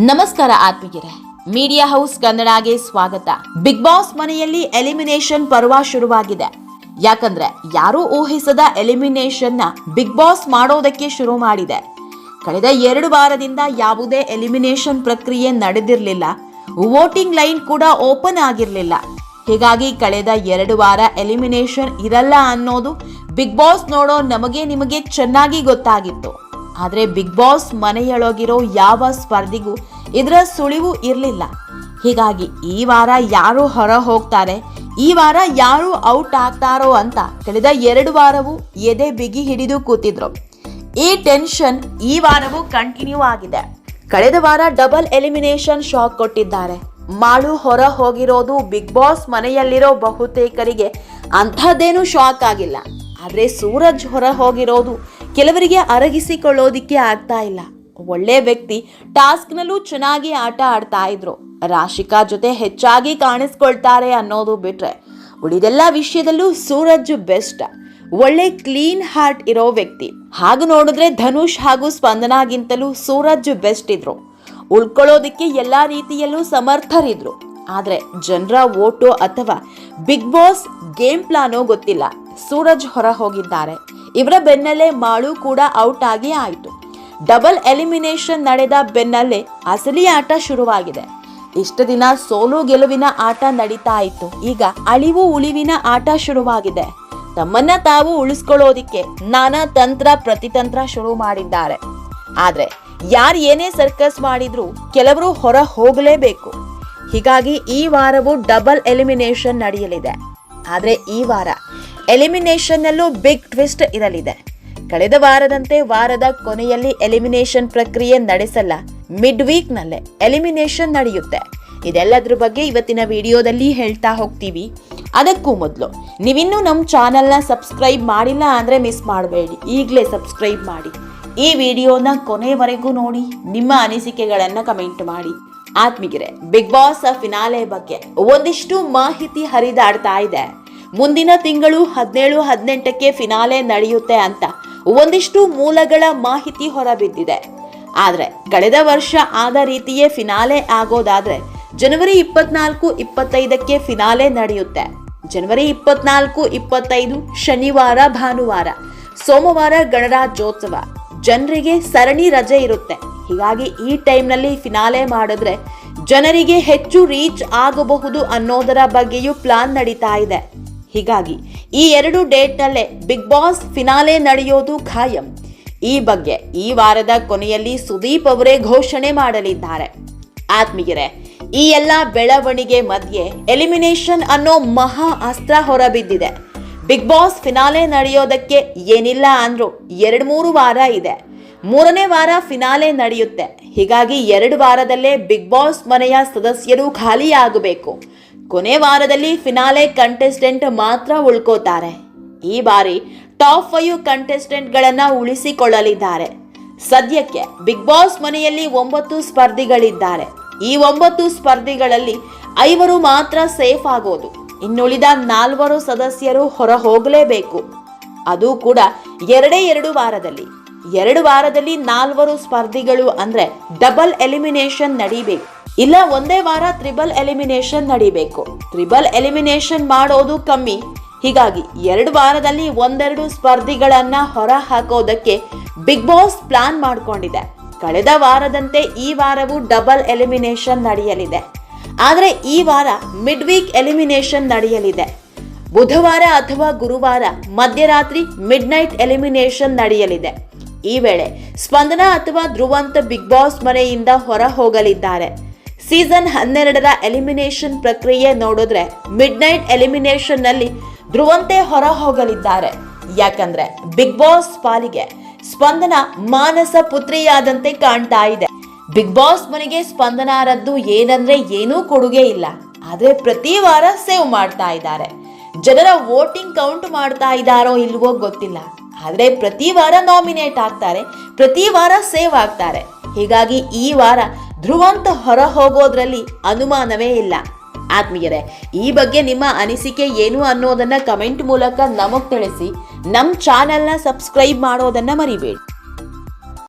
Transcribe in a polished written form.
ನಮಸ್ಕಾರ ಆತ್ಮೀಯರೇ, media house ಕನ್ನಡಗೆ ಸ್ವಾಗತ. ಬಿಗ್ ಬಾಸ್ ಮನೆಯಲ್ಲಿ ಎಲಿಮಿನೇಷನ್ ಪರ್ವ ಶುರುವಾಗಿದೆ. ಯಾಕಂದ್ರೆ ಯಾರೂ ಊಹಿಸದ ಎಲಿಮಿನೇಷನ್ ನ ಬಿಗ್ ಬಾಸ್ ಮಾಡೋದಕ್ಕೆ ಶುರು ಮಾಡಿದೆ. ಕಳೆದ 2 ವಾರದಿಂದ ಯಾವುದೇ ಎಲಿಮಿನೇಷನ್ ಪ್ರಕ್ರಿಯೆ ನಡೆದಿರಲಿಲ್ಲ. ವೋಟಿಂಗ್ ಲೈನ್ ಕೂಡ ಓಪನ್ ಆಗಿರಲಿಲ್ಲ. ಹೀಗಾಗಿ ಕಳೆದ 2 ವಾರ ಎಲಿಮಿನೇಷನ್ ಇರಲ್ಲ ಅನ್ನೋದು ಬಿಗ್ ಬಾಸ್ ನೋಡೋ ನಿಮಗೆ ಚೆನ್ನಾಗಿ ಗೊತ್ತಾಗಿತ್ತು. ಆದ್ರೆ ಬಿಗ್ ಬಾಸ್ ಮನೆಯೊಳಗಿರೋ ಯಾವ ಸ್ಪರ್ಧಿಗೂ ಇದರ ಸುಳಿವು ಇರಲಿಲ್ಲ. ಹೀಗಾಗಿ ಈ ವಾರ ಯಾರು ಹೊರ ಹೋಗ್ತಾರೆ, ಈ ವಾರ ಯಾರು ಔಟ್ ಆಗ್ತಾರೋ ಅಂತ ಕಳೆದ 2 ವಾರವೂ ಎದೆ ಬಿಗಿ ಹಿಡಿದು ಕೂತಿದ್ರು. ಈ ಟೆನ್ಷನ್ ಈ ವಾರವೂ ಕಂಟಿನ್ಯೂ ಆಗಿದೆ. ಕಳೆದ ವಾರ ಡಬಲ್ ಎಲಿಮಿನೇಷನ್ ಶಾಕ್ ಕೊಟ್ಟಿದ್ದಾರೆ. ಮಾಳು ಹೊರ ಹೋಗಿರೋದು ಬಿಗ್ ಬಾಸ್ ಮನೆಯಲ್ಲಿರೋ ಬಹುತೇಕರಿಗೆ ಅಂಥದ್ದೇನು ಶಾಕ್ ಆಗಿಲ್ಲ. ಆದ್ರೆ ಸೂರಜ್ ಹೊರ ಹೋಗಿರೋದು ಕೆಲವರಿಗೆ ಅರಗಿಸಿಕೊಳ್ಳೋದಿಕ್ಕೆ ಆಗ್ತಾ ಇಲ್ಲ. ಒಳ್ಳೆ ವ್ಯಕ್ತಿ, ಟಾಸ್ಕ್ ನಲ್ಲೂ ಚೆನ್ನಾಗಿ ಆಟ ಆಡ್ತಾ ಇದ್ರು. ರಾಶಿಕಾ ಜೊತೆ ಹೆಚ್ಚಾಗಿ ಕಾಣಿಸ್ಕೊಳ್ತಾರೆ ಅನ್ನೋದು ಬಿಟ್ರೆ ಉಳಿದೆಲ್ಲ ವಿಷಯದಲ್ಲೂ ಸೂರಜ್ ಬೆಸ್ಟ್. ಒಳ್ಳೆ ಕ್ಲೀನ್ ಹಾರ್ಟ್ ಇರೋ ವ್ಯಕ್ತಿ. ಹಾಗೆ ನೋಡಿದ್ರೆ ಧನುಷ್ ಹಾಗೂ ಸ್ಪಂದನಾಗಿಂತಲೂ ಸೂರಜ್ ಬೆಸ್ಟ್ ಇದ್ರು. ಉಳ್ಕೊಳ್ಳೋದಿಕ್ಕೆ ಎಲ್ಲಾ ರೀತಿಯಲ್ಲೂ ಸಮರ್ಥರಿದ್ರು. ಆದ್ರೆ ಜನರ ವೋಟು ಅಥವಾ ಬಿಗ್ ಬಾಸ್ ಗೇಮ್ ಪ್ಲಾನೋ ಗೊತ್ತಿಲ್ಲ, ಸೂರಜ್ ಹೊರ ಹೋಗಿದ್ದಾರೆ. ಇವರ ಬೆನ್ನಲ್ಲೇ ಮಾಳು ಕೂಡ ಔಟ್ ಆಗಿ ಆಯಿತು. ಡಬಲ್ ಎಲಿಮಿನೇಷನ್ ನಡೆದ ಬೆನ್ನಲ್ಲೇ ಅಸಲಿ ಆಟ ಶುರುವಾಗಿದೆ. ಇಷ್ಟು ದಿನ ಸೋಲು ಗೆಲುವಿನ ಆಟ ನಡೀತಾ ಇತ್ತು. ಈಗ ಅಳಿವು ಉಳಿವಿನ ಆಟ ಶುರುವಾಗಿದೆ. ತಮ್ಮನ್ನ ತಾವು ಉಳಿಸ್ಕೊಳ್ಳೋದಿಕ್ಕೆ ನಾನಾ ತಂತ್ರ ಪ್ರತಿತಂತ್ರ ಶುರು ಮಾಡಿದ್ದಾರೆ. ಆದ್ರೆ ಯಾರು ಏನೇ ಸರ್ಕಸ್ ಮಾಡಿದ್ರು ಕೆಲವರು ಹೊರ ಹೋಗಲೇಬೇಕು. ಹೀಗಾಗಿ ಈ ವಾರವೂ ಡಬಲ್ ಎಲಿಮಿನೇಷನ್ ನಡೆಯಲಿದೆ. ಆದ್ರೆ ಈ ವಾರ ಎಲಿಮಿನೇಷನ್ ನಲ್ಲೂ ಬಿಗ್ ಟ್ವಿಸ್ಟ್ ಇರಲಿದೆ. ಕಳೆದ ವಾರದಂತೆ ವಾರದ ಕೊನೆಯಲ್ಲಿ ಎಲಿಮಿನೇಷನ್ ಪ್ರಕ್ರಿಯೆ ನಡೆಸಲ್ಲ. ಮಿಡ್ ವೀಕ್ ನಲ್ಲೇ ಎಲಿಮಿನೇಷನ್ ನಡೆಯುತ್ತೆ. ಇದೆಲ್ಲದ್ರ ಬಗ್ಗೆ ಇವತ್ತಿನ ವಿಡಿಯೋದಲ್ಲಿ ಹೇಳ್ತಾ ಹೋಗ್ತೀವಿ. ಅದಕ್ಕೂ ಮೊದಲು ನೀವಿನ್ನೂ ನಮ್ಮ ಚಾನಲ್ನ ಸಬ್ಸ್ಕ್ರೈಬ್ ಮಾಡಿಲ್ಲ ಅಂದ್ರೆ ಮಿಸ್ ಮಾಡಬೇಡಿ, ಈಗಲೇ ಸಬ್ಸ್ಕ್ರೈಬ್ ಮಾಡಿ. ಈ ವಿಡಿಯೋನ ಕೊನೆವರೆಗೂ ನೋಡಿ, ನಿಮ್ಮ ಅನಿಸಿಕೆಗಳನ್ನ ಕಮೆಂಟ್ ಮಾಡಿ. ಆತ್ಮೀಯರೇ, ಬಿಗ್ ಬಾಸ್ ಫಿನಾಲೆ ಬಗ್ಗೆ ಒಂದಿಷ್ಟು ಮಾಹಿತಿ ಹರಿದಾಡ್ತಾ ಇದೆ. ಮುಂದಿನ ತಿಂಗಳು 17-18ಕ್ಕೆ ಫಿನಾಲೆ ನಡೆಯುತ್ತೆ ಅಂತ ಒಂದಿಷ್ಟು ಮೂಲಗಳ ಮಾಹಿತಿ ಹೊರಬಿದ್ದಿದೆ. ಆದ್ರೆ ಕಳೆದ ವರ್ಷ ಆದ ರೀತಿಯೇ ಫಿನಾಲೆ ಆಗೋದಾದ್ರೆ ಜನವರಿ 24-25ಕ್ಕೆ ಫಿನಾಲೆ ನಡೆಯುತ್ತೆ. ಜನವರಿ 24-25 ಶನಿವಾರ, ಭಾನುವಾರ, ಸೋಮವಾರ ಗಣರಾಜ್ಯೋತ್ಸವ, ಜನರಿಗೆ ಸರಣಿ ರಜೆ ಇರುತ್ತೆ. ಹೀಗಾಗಿ ಈ ಟೈಮ್ನಲ್ಲಿ ಫಿನಾಲೆ ಮಾಡಿದ್ರೆ ಜನರಿಗೆ ಹೆಚ್ಚು ರೀಚ್ ಆಗಬಹುದು ಅನ್ನೋದರ ಬಗ್ಗೆಯೂ ಪ್ಲಾನ್ ನಡೀತಾ ಇದೆ. ಹೀಗಾಗಿ ಈ 2 ಡೇಟ್ನಲ್ಲೇ ಬಿಗ್ ಬಾಸ್ ಫಿನಾಲೆ ನಡೆಯೋದು ಖಾಯಂ. ಈ ಬಗ್ಗೆ ಈ ವಾರದ ಕೊನೆಯಲ್ಲಿ ಸುದೀಪ್ ಅವರೇ ಘೋಷಣೆ ಮಾಡಲಿದ್ದಾರೆ. ಆತ್ಮೀಯರೇ, ಈ ಎಲ್ಲ ಬೆಳವಣಿಗೆ ಮಧ್ಯೆ ಎಲಿಮಿನೇಷನ್ ಅನ್ನೋ ಮಹಾ ಅಸ್ತ್ರ ಹೊರಬಿದ್ದಿದೆ. ಬಿಗ್ ಬಾಸ್ ಫಿನಾಲೆ ನಡೆಯೋದಕ್ಕೆ ಏನಿಲ್ಲ ಅಂದ್ರೂ 2-3 ವಾರ ಇದೆ. 3ನೇ ವಾರ ಫಿನಾಲೆ ನಡೆಯುತ್ತೆ. ಹೀಗಾಗಿ 2 ವಾರದಲ್ಲೇ ಬಿಗ್ ಬಾಸ್ ಮನೆಯ ಸದಸ್ಯರು ಖಾಲಿ ಆಗಬೇಕು. ಕೊನೆ ವಾರದಲ್ಲಿ ಫಿನಾಲೆ ಕಂಟೆಸ್ಟೆಂಟ್ ಮಾತ್ರ ಉಳ್ಕೋತಾರೆ. ಈ ಬಾರಿ ಟಾಪ್ 5 ಕಂಟೆಸ್ಟೆಂಟ್ಗಳನ್ನ ಉಳಿಸಿಕೊಳ್ಳಲಿದ್ದಾರೆ. ಸದ್ಯಕ್ಕೆ ಬಿಗ್ ಬಾಸ್ ಮನೆಯಲ್ಲಿ 9 ಸ್ಪರ್ಧಿಗಳಿದ್ದಾರೆ. ಈ 9 ಸ್ಪರ್ಧಿಗಳಲ್ಲಿ 5 ಮಾತ್ರ ಸೇಫ್ ಆಗೋದು. ಇನ್ನುಳಿದ 4 ಸದಸ್ಯರು ಹೊರ ಹೋಗಲೇಬೇಕು. ಅದು ಕೂಡ 2 ವಾರದಲ್ಲಿ. 2 ವಾರದಲ್ಲಿ 4 ಸ್ಪರ್ಧಿಗಳು ಅಂದ್ರೆ ಡಬಲ್ ಎಲಿಮಿನೇಷನ್ ನಡೀಬೇಕು. ಇಲ್ಲ ಒಂದೇ ವಾರ ಟ್ರಿಬಲ್ ಎಲಿಮಿನೇಷನ್ ನಡೀಬೇಕು. ಟ್ರಿಬಲ್ ಎಲಿಮಿನೇಷನ್ ಮಾಡೋದು ಕಮ್ಮಿ. ಹೀಗಾಗಿ 2 ವಾರದಲ್ಲಿ 1-2 ಸ್ಪರ್ಧಿಗಳನ್ನ ಹೊರ ಹಾಕೋದಕ್ಕೆ ಬಿಗ್ ಬಾಸ್ ಪ್ಲಾನ್ ಮಾಡ್ಕೊಂಡಿದೆ. ಕಳೆದ ವಾರದಂತೆ ಈ ವಾರವೂ ಡಬಲ್ ಎಲಿಮಿನೇಷನ್ ನಡೆಯಲಿದೆ. ಆದ್ರೆ ಈ ವಾರ ಮಿಡ್ ವೀಕ್ ಎಲಿಮಿನೇಷನ್ ನಡೆಯಲಿದೆ. ಬುಧವಾರ ಅಥವಾ ಗುರುವಾರ ಮಧ್ಯರಾತ್ರಿ ಮಿಡ್ ನೈಟ್ ಎಲಿಮಿನೇಷನ್ ನಡೆಯಲಿದೆ. ಈ ವೇಳೆ ಸ್ಪಂದನ ಅಥವಾ ಧ್ರುವಂತ್ ಬಿಗ್ ಬಾಸ್ ಮನೆಯಿಂದ ಹೊರ ಹೋಗಲಿದ್ದಾರೆ. ಸೀಸನ್ 12ರ ಎಲಿಮಿನೇಷನ್ ಪ್ರಕ್ರಿಯೆ ನೋಡಿದ್ರೆ ಮಿಡ್ ನೈಟ್ ಎಲಿಮಿನೇಷನ್ ನಲ್ಲಿ ಧ್ರುವಂತೆ ಹೊರ ಹೋಗಲಿದ್ದಾರೆ. ಯಾಕಂದ್ರೆ ಬಿಗ್ ಬಾಸ್ ಪಾಲಿಗೆ ಸ್ಪಂದನ ಮಾನಸ ಪುತ್ರಿಯಾದಂತೆ ಕಾಣ್ತಾ ಇದೆ. ಬಿಗ್ ಬಾಸ್ ಮನೆಗೆ ಸ್ಪಂದನಾರದ್ದು ಏನಂದ್ರೆ ಏನೂ ಕೊಡುಗೆ ಇಲ್ಲ. ಆದ್ರೆ ಪ್ರತಿ ವಾರ ಸೇವ್ ಮಾಡ್ತಾ ಇದ್ದಾರೆ. ಜನರ ವೋಟಿಂಗ್ ಕೌಂಟ್ ಮಾಡ್ತಾ ಇದ್ದಾರೋ ಇಲ್ವೋ ಗೊತ್ತಿಲ್ಲ. ಆದ್ರೆ ಪ್ರತಿ ವಾರ ನಾಮಿನೇಟ್ ಆಗ್ತಾರೆ, ಪ್ರತಿ ವಾರ ಸೇವ್ ಆಗ್ತಾರೆ. ಹೀಗಾಗಿ ಈ ವಾರ ಧ್ರುವಂತ್ ಹೊರ ಹೋಗೋದ್ರಲ್ಲಿ ಅನುಮಾನವೇ ಇಲ್ಲ. ಆತ್ಮೀಯರೇ, ಈ ಬಗ್ಗೆ ನಿಮ್ಮ ಅನಿಸಿಕೆ ಏನು ಅನ್ನೋದನ್ನ ಕಮೆಂಟ್ ಮೂಲಕ ನಮಗ್ ತಿಳಿಸಿ. ನಮ್ಮ ಚಾನೆಲ್ನ ಸಬ್ಸ್ಕ್ರೈಬ್ ಮಾಡೋದನ್ನ ಮರಿಬೇಡಿ.